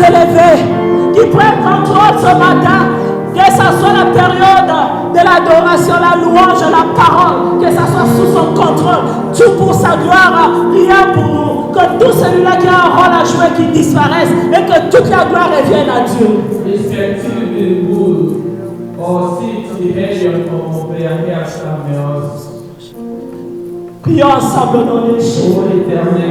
élevés, qui prennent contrôle ce matin, que ce soit la période de l'adoration, la louange, la parole, que ce soit sous son contrôle, tout pour sa gloire, rien pour nous, que tout celui-là qui a un rôle à jouer qui disparaisse et que toute la gloire revienne à Dieu. Prions ensemble au nom de Jésus.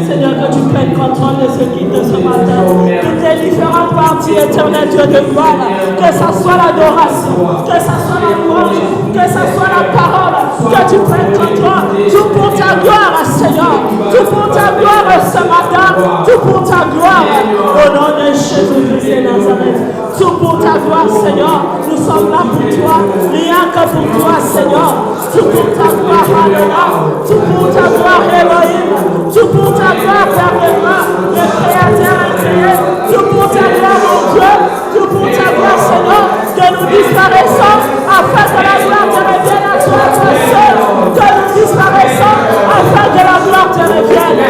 Seigneur, que tu prennes contrôle de ce qui te ce matin. Toutes les différentes parties, éternel Dieu de gloire. Que ce soit l'adoration, que ce soit la louange, que ce soit la parole. Que tu prennes contrôle. Tout pour ta gloire, Seigneur. Tout pour ta gloire ce matin. Tout pour ta gloire. Au nom de Jésus-Christ de Nazareth. Tout pour ta gloire, Seigneur. Nous sommes là pour toi. Rien que pour toi, Seigneur. Tout pour ta gloire, Alléluia. Tout pour ta gloire, Elohim. Tout pour ta gloire, Père de gloire. Le Créateur est créé. Tout pour ta gloire, mon Dieu. Tout pour ta gloire, Seigneur. Que nous disparaissons afin que la gloire te revienne à toi, toi seul. Que nous disparaissons afin que la gloire te revienne.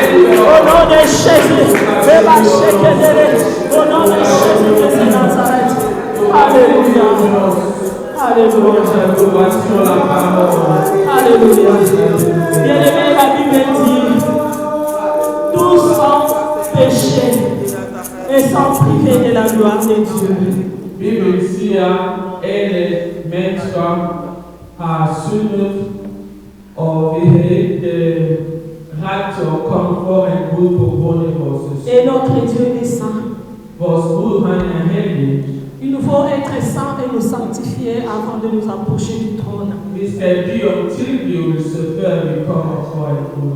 Au nom de Jésus. Au nom de Jésus de Nazareth. Alléluia. Alléluia. Alléluia. Bien-aimé, la Bible dit, tous sont péchés et sont privés de la gloire de Dieu. Bible dit, elle människa har syndet och vi har inte rätt att komma för en Gud på grund av oss. Et notre Dieu est saint. Vår Gud, han är helig. Il nous faut être saints et nous sanctifier avant de nous approcher du trône.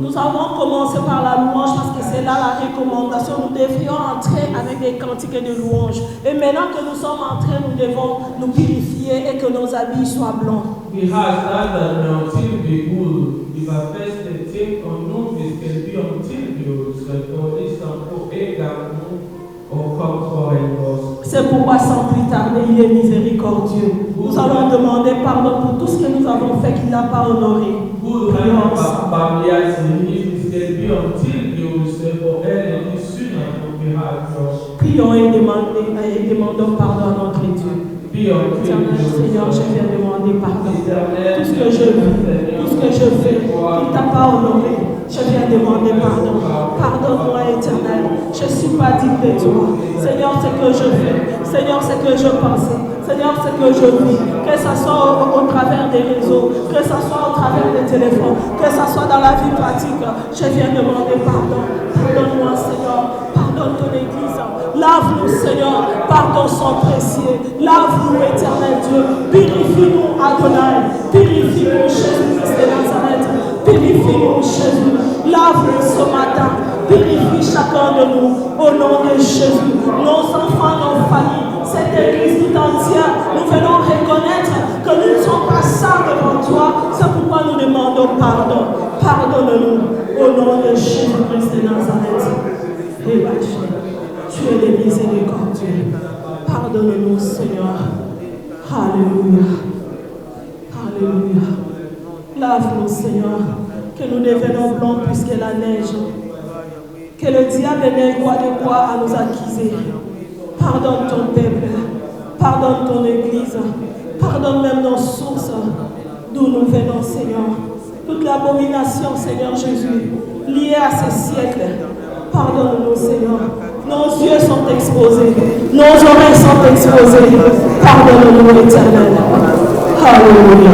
Nous avons commencé par la louange parce que c'est là la recommandation. Nous devrions entrer avec des cantiques de louange. Et maintenant que nous sommes entrés, nous devons nous purifier et que nos habits soient blancs. C'est pourquoi sans plus tarder, il est miséricordieux. Nous allons demander pardon pour tout ce que nous avons fait qu'il n'a pas honoré. Prions et demandons pardon à notre Dieu. Éternel Seigneur, je viens demander pardon. Tout ce que je vis, tout ce que je fais, qu'il t'a pas honoré, je viens demander pardon. Pardonne-moi, Éternel. Je ne suis pas digne de toi. Seigneur, c'est que je fais. Seigneur, c'est que je pense. Seigneur, c'est que je vis. Que ce soit au travers des réseaux, que ce soit au travers des téléphones, que ce soit dans la vie pratique, je viens demander pardon. Pardonne-moi, Seigneur. Pardonne ton Église. Lave-nous, Seieur, par ton sang précieux. Lave-nous, Éternel Dieu. Purifie-nous, Adonai. Purifie-nous, Jésus-Christ de Nazareth. Purifie-nous, Jésus. Lave-nous ce matin. Purifie chacun de nous. Au nom de Jésus. Nos enfants, nos familles, cette Église tout entière, nous venons reconnaître que nous ne sommes pas saints devant toi. C'est pourquoi nous demandons pardon. Pardonne-nous. Au nom de Jésus-Christ de Nazareth. Tu es le miséricordieux. Pardonne-nous, Seigneur. Alléluia. Alléluia. Lave-nous, Seigneur. Que nous devenons blancs plus que la neige. Que le diable n'ait quoi de quoi à nous accuser. Pardonne ton peuple. Pardonne ton Église. Pardonne même nos sources d'où nous venons, Seigneur. Toute l'abomination, Seigneur Jésus, liée à ces siècles. Pardonne-nous, Seigneur. Nos yeux sont exposés. Nos oreilles sont exposées. Pardonne-nous, Éternel. Alléluia.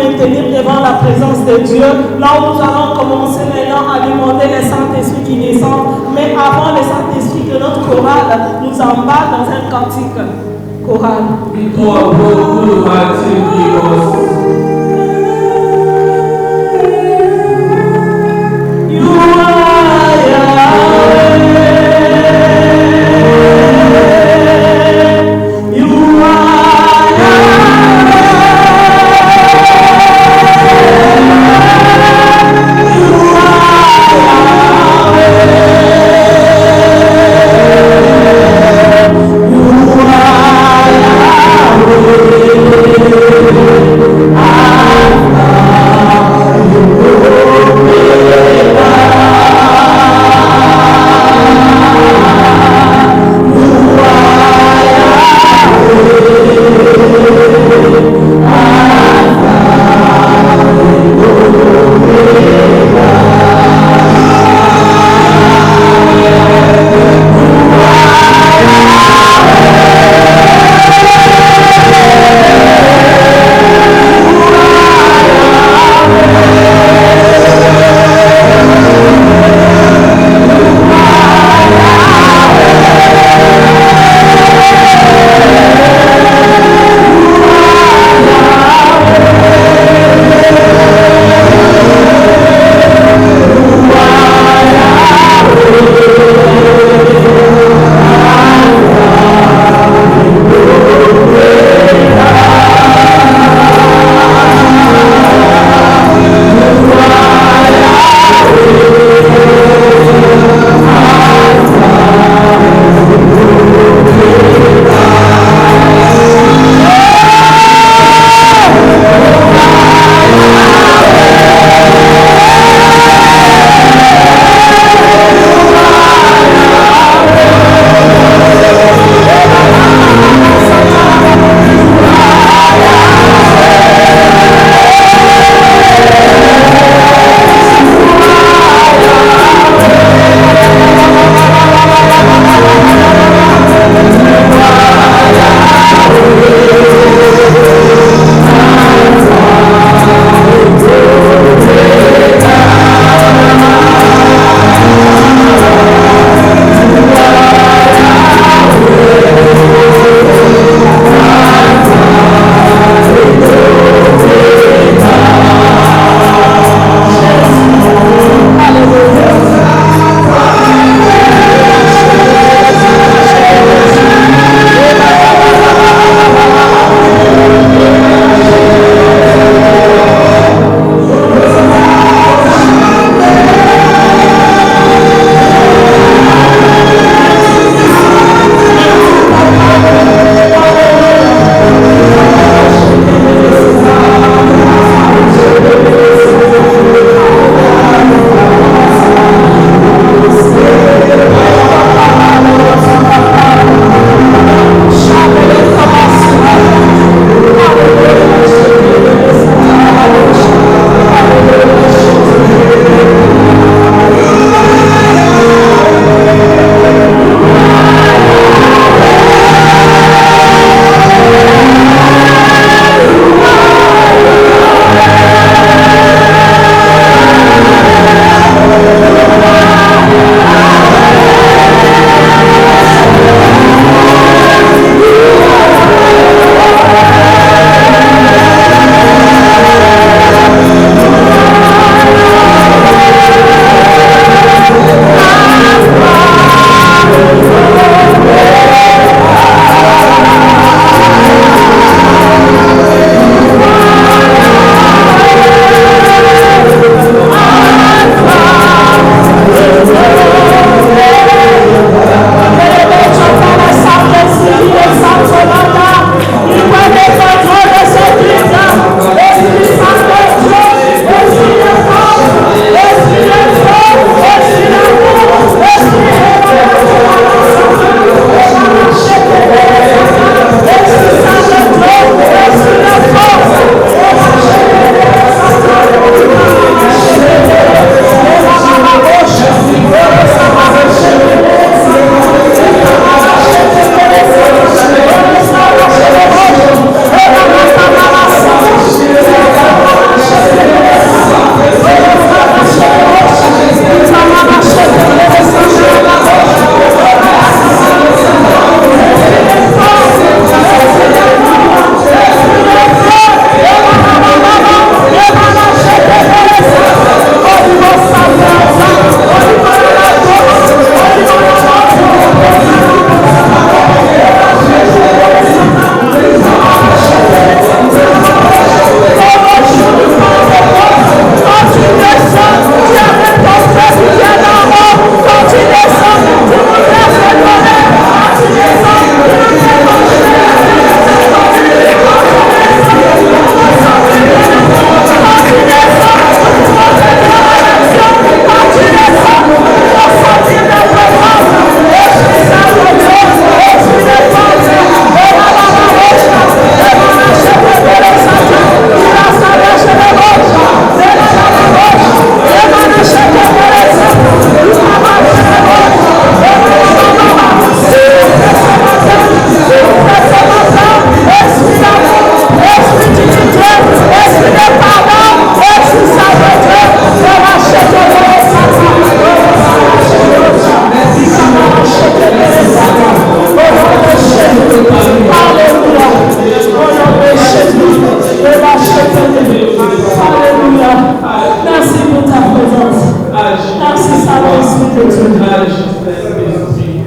maintenir devant la présence de Dieu. Là où nous allons commencer maintenant à demander le Saint-Esprit qui descend. Mais avant le Saint-Esprit, que notre chorale nous embarque dans un cantique choral. You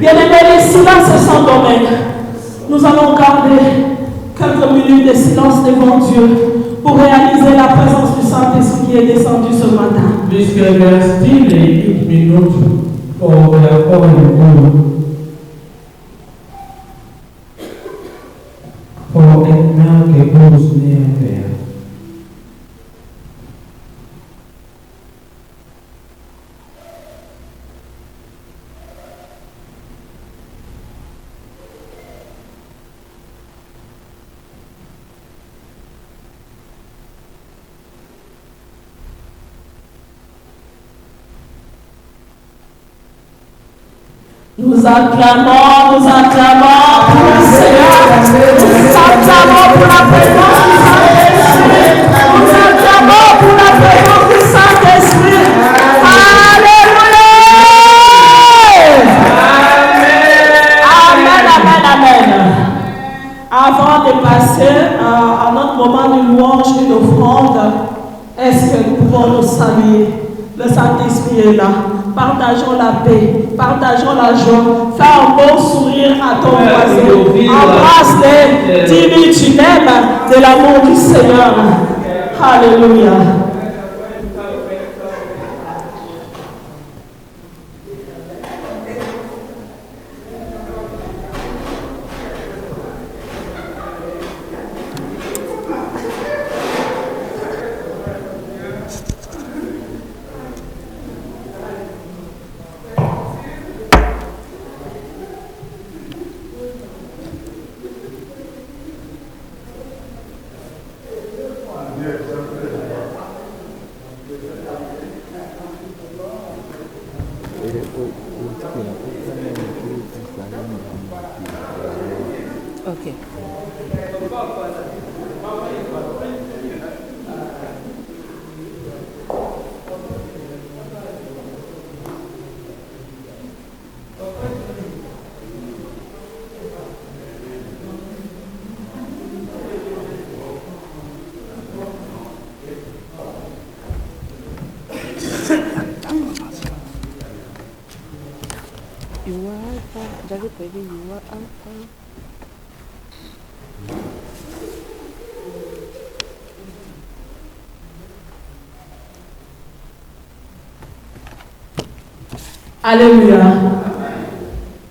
Bien-aimés, les silences sans domaine. Nous allons garder quelques minutes de silence devant Dieu pour réaliser la présence du Saint-Esprit qui est descendu ce matin. Puisque restez les 8 minutes pour le corps et pour être mal que vous venez à faire. Nous acclamons pour le Seigneur. Nous acclamons pour la présence du Saint-Esprit. Nous acclamons pour la présence du Saint-Esprit. Alléluia. Amen. Avant de passer à notre moment de louange et d'offrande, est-ce que nous pouvons nous saluer? Le Saint-Esprit est là. Partageons la paix, partageons la joie. Fais un beau sourire à ton voisin. Embrasse-les. Dis-lui tu m'aimes de l'amour du Seigneur. Alléluia. Ok. J'avais prévu Alléluia.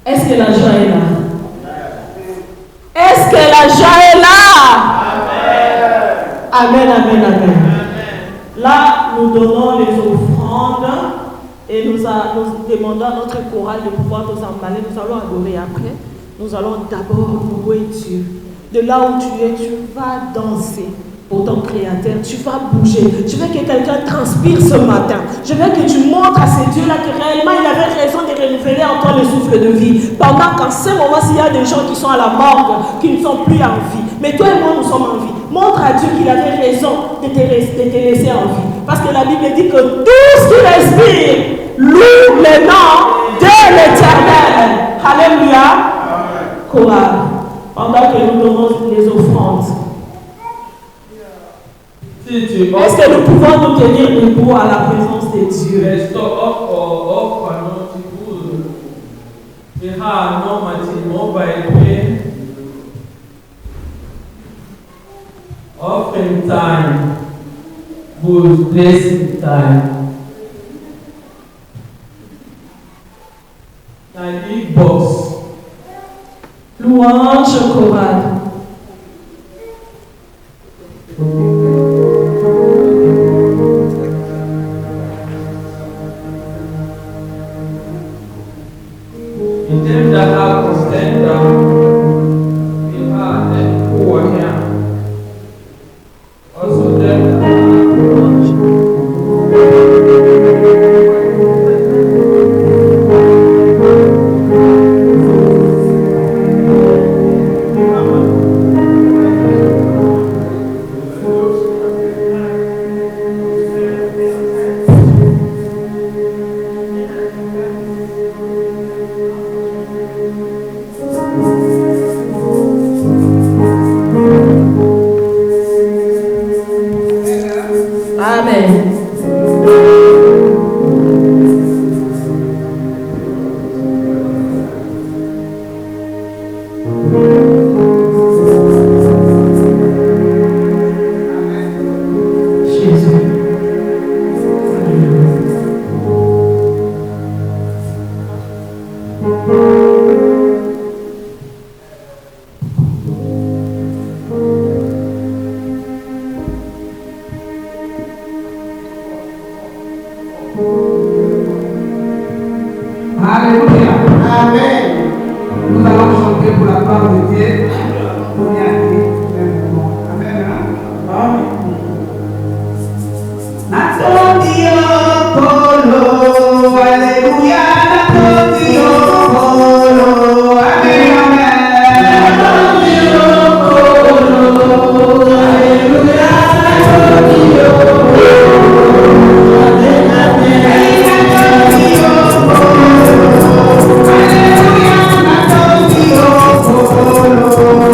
Est-ce que la joie est là? Est-ce que la joie est là? Amen. Là, nous donnons les offrandes et nous demandons à notre chorale de pouvoir nous emballer. Nous allons adorer après. Nous allons d'abord louer Dieu. De là où tu es, tu vas danser pour ton Créateur. Tu vas bouger. Je veux que quelqu'un transpire ce matin. Je veux que tu montres à ces dieux-là que réellement il avait raison de renouveler en toi le souffle de vie. Pendant qu'en ce moment, s'il y a des gens qui sont à la morgue, qui ne sont plus en vie. Mais toi et moi, nous sommes en vie. Montre à Dieu qu'il avait raison de te laisser en vie. Parce que la Bible dit que tout ce qui respire loue le nom de l'Éternel. Alléluia. Chorale. Pendant que nous donnons les offrandes. Est-ce que nous pouvons nous tenir debout à la présence de Dieu? Offering time was blessing time. Like big boss. Louange chorale. Alléluia. Amen. Nous allons chanter pour la gloire de Dieu. On y arrive même moment. Amen. Amen. Natondio Polo, Alléluia. Natondio Polo, Amen. Amen. Natondio Polo, Alléluia. Natondio Polo, Amen. Amen. Natondio Polo, Alléluia. Natondio Polo.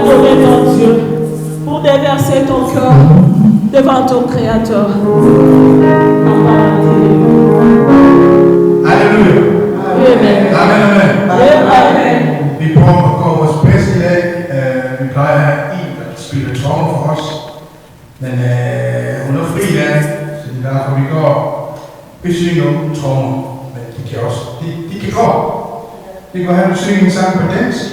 adorer ton Dieu, pour déverser ton cœur devant ton Créateur. Alléluia. Amen. Amen, amen. Amen. Vi prøver at gå vores bedste i dag. Vi plejer at have en, der spiller trommer for os. Men hun er fri i dag, så det er derfor vi går. Vi synger uden trommer, men de kan også. De kan gå. Vi går hen og synge en sang på dansk.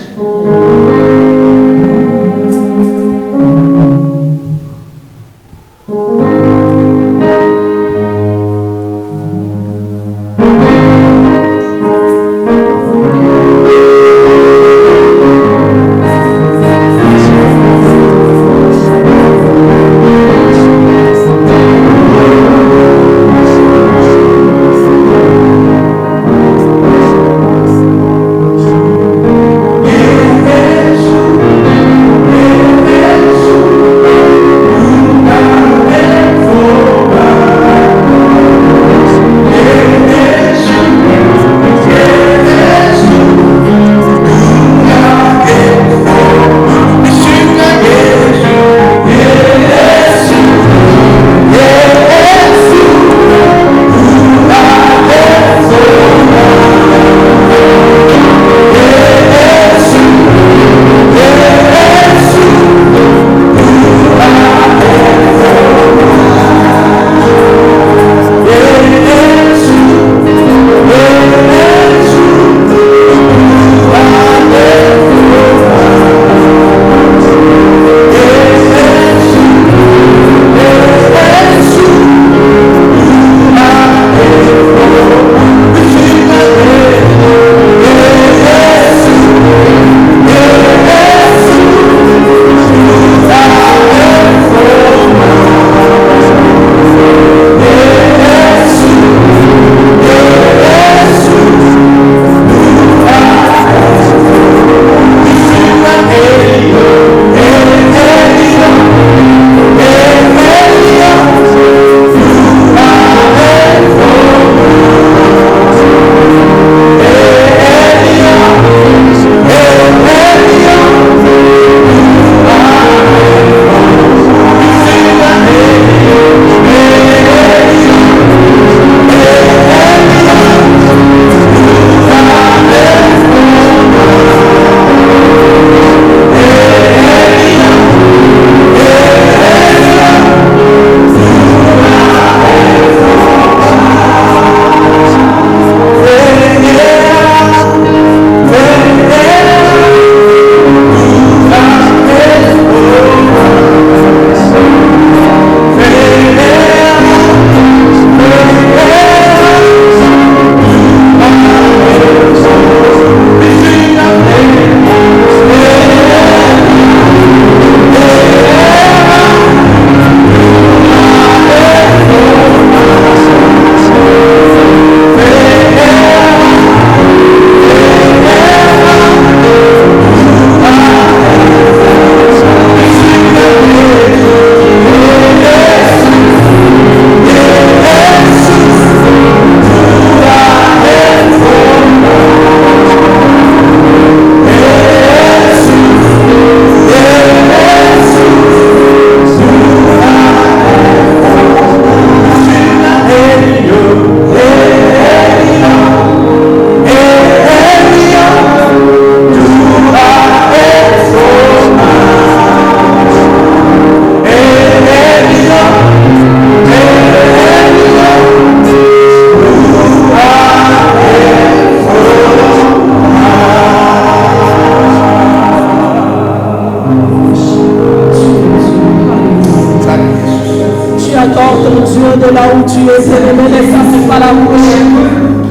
de là où tu es, Seigneur, les sortir par la bouche.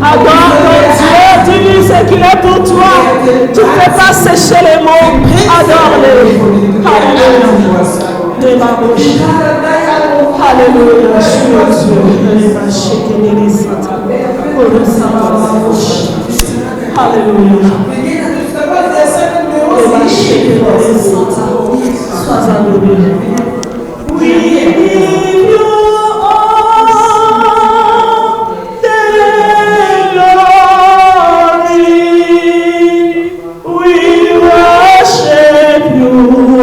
Adore ton Dieu, tu dis ce qu'il est pour toi. Tu ne fais pas sécher les mots. Adore-les. Alléluia. De ma bouche. Alléluia. Je suis Dieu. Alléluia. Sois adoré. We give you all the glory. We worship you.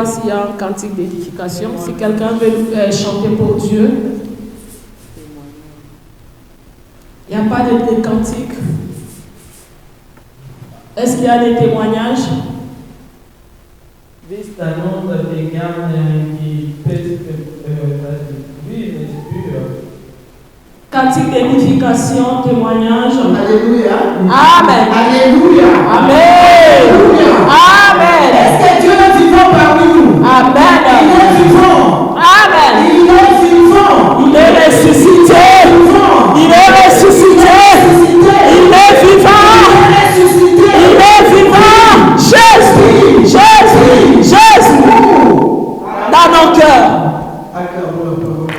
S'il y a un cantique d'édification, si quelqu'un veut chanter pour Dieu, il n'y a pas de cantique. Est-ce qu'il y a des témoignages? Cantique d'édification, témoignage. Alléluia. Amen. Alléluia. Amen. Amen. Est-ce que Dieu est vivant parmi nous? Amen. Il est vivant. Amen. Il est vivant. Il est ressuscité. Il est ressuscité. Il est vivant. Il est vivant. Jésus. Jésus. Jésus. Dans nos cœurs.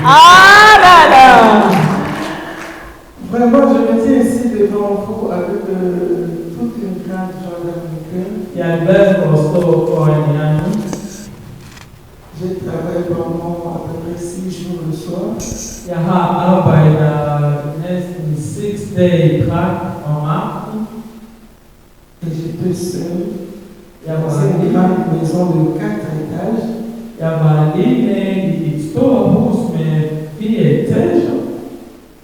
Amen. Vraiment, je me tiens ici devant vous avec toute une grande joie dans mon cœur. J'ai travaillé pendant à peu près 6 jours le soir. Et j'étais seul. C'est une grande maison de 4 étages.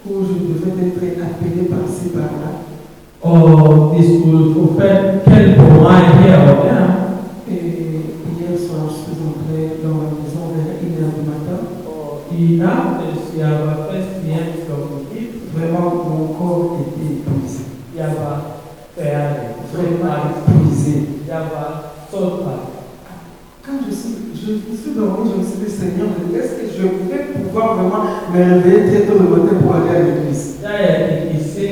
Où je devais être appelé par-ci par-là. Et hier soir, je suis entré dans la maison vers 1h du matin. Vraiment, mon corps était épuisé. Vraiment épuisé. Quand je suis dormi, je me suis dit, Seigneur, est-ce que je vais pouvoir vraiment me réveiller très tôt le matin pour aller à l'église? Je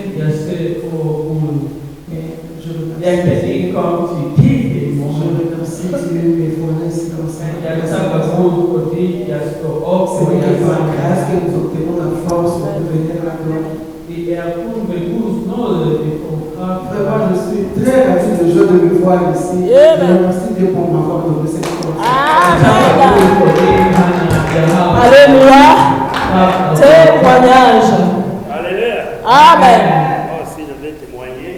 remercie Dieu, mes frères ici comme ça. C'est par grâce que nous obtenons la force pour devenir la gloire. Vraiment, je suis très ravi de joie de me voir ici. Je remercie Dieu pour m'avoir donné cette force. Alléluia. Témoignage. Alléluia. Amen. Moi aussi, je vais témoigner.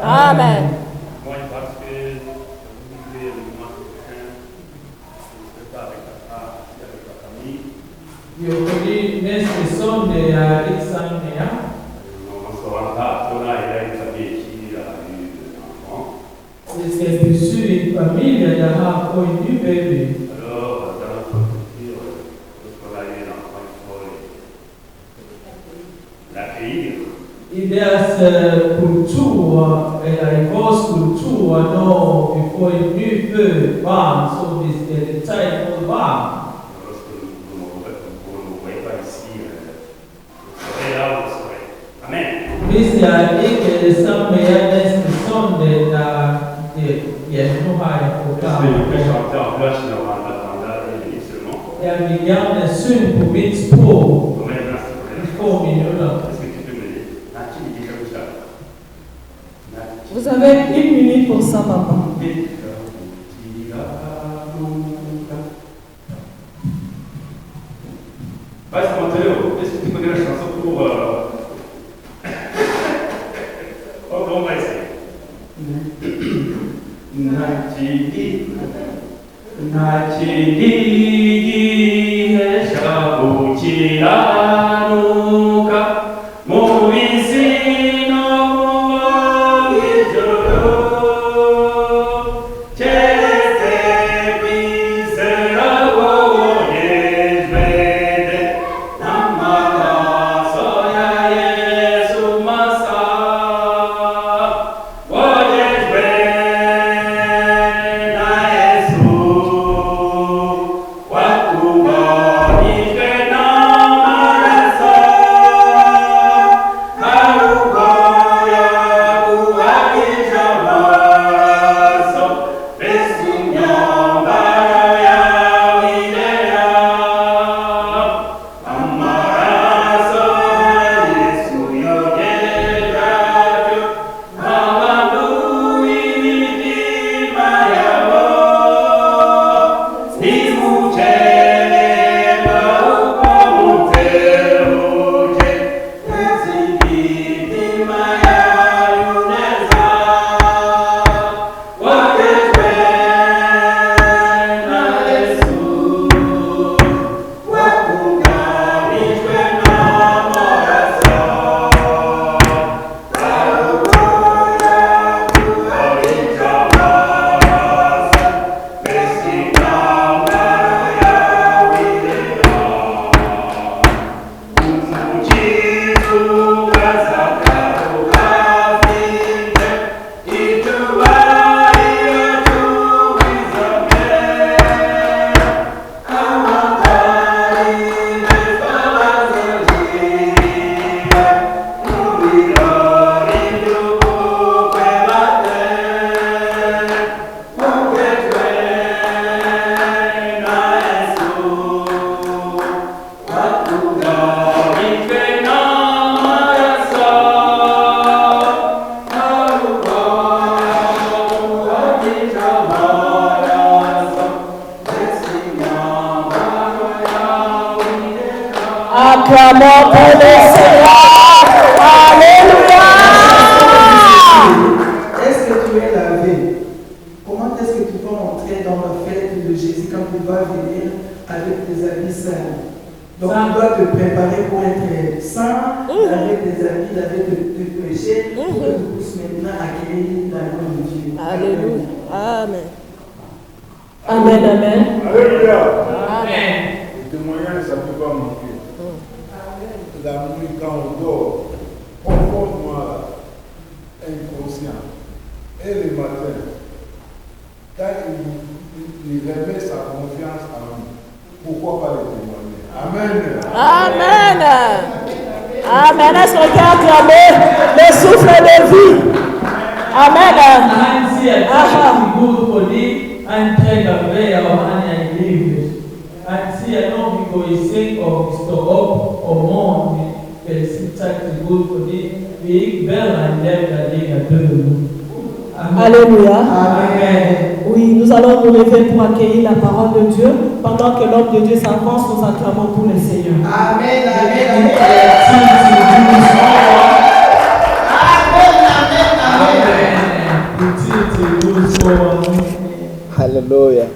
Amen. Moi, parce que je vivais le mois prochain, je ne serai pas avec ta femme, avec ta famille. On ne se rend pas. On a une famille ici, il a eu des enfants. Alors, dans notre culture, lorsqu'on a eu un enfant, il faut l'accueillir. Kultur, eller i vores kultur, når vi får et nyfødt barn, så hvis det er et tegn på barn. Lorsque vous ne voyez pas ici, vous serez là, vous serez. Amen. Hvis jeg ikke er det samme med jer næste søndag, nu har jeg Est-ce que je peux programmet. chanter en place dans la seulement? Jeg vil gerne synge på mit sprog Combien de temps, s'il i vous plaît? 2 minutter. Est-ce que tu peux me dire? Nati, il dit comme ça. Vous avez 1 minute pour ça, papa. Acclamons pour le Seigneur. Alléluia. Est-ce que tu es lavé? Comment est-ce que tu vas entrer dans la fête de Jésus quand tu vas venir avec tes habits sains? Donc tu dois te préparer pour être saint, avec tes habits, avec tes péchés, pour que tu puisses maintenant accueillir la gloire de Dieu. Alléluia. Amen. Amen, amen. Alléluia. Amen. Le témoignage, ça ne peut pas manquer. La nuit, quand on dort, on porte moi inconscient. Et le matin, quand il remet sa confiance en nous, pourquoi pas le témoigner? Amen. Amen. Amen. Est-ce qu'on peut acclamer le souffle de vie? Amen. Anzi good for the untried way of unbelievers. Anzi no because sake of store up or more is good for the big bell and them that they are doing. Alléluia. Amen. Oui, nous allons nous lever pour accueillir la parole de Dieu. Pendant que l'homme de Dieu s'avance, nous acclamons pour le Seigneur. Amen, amen, amen. Amen. Hallelujah.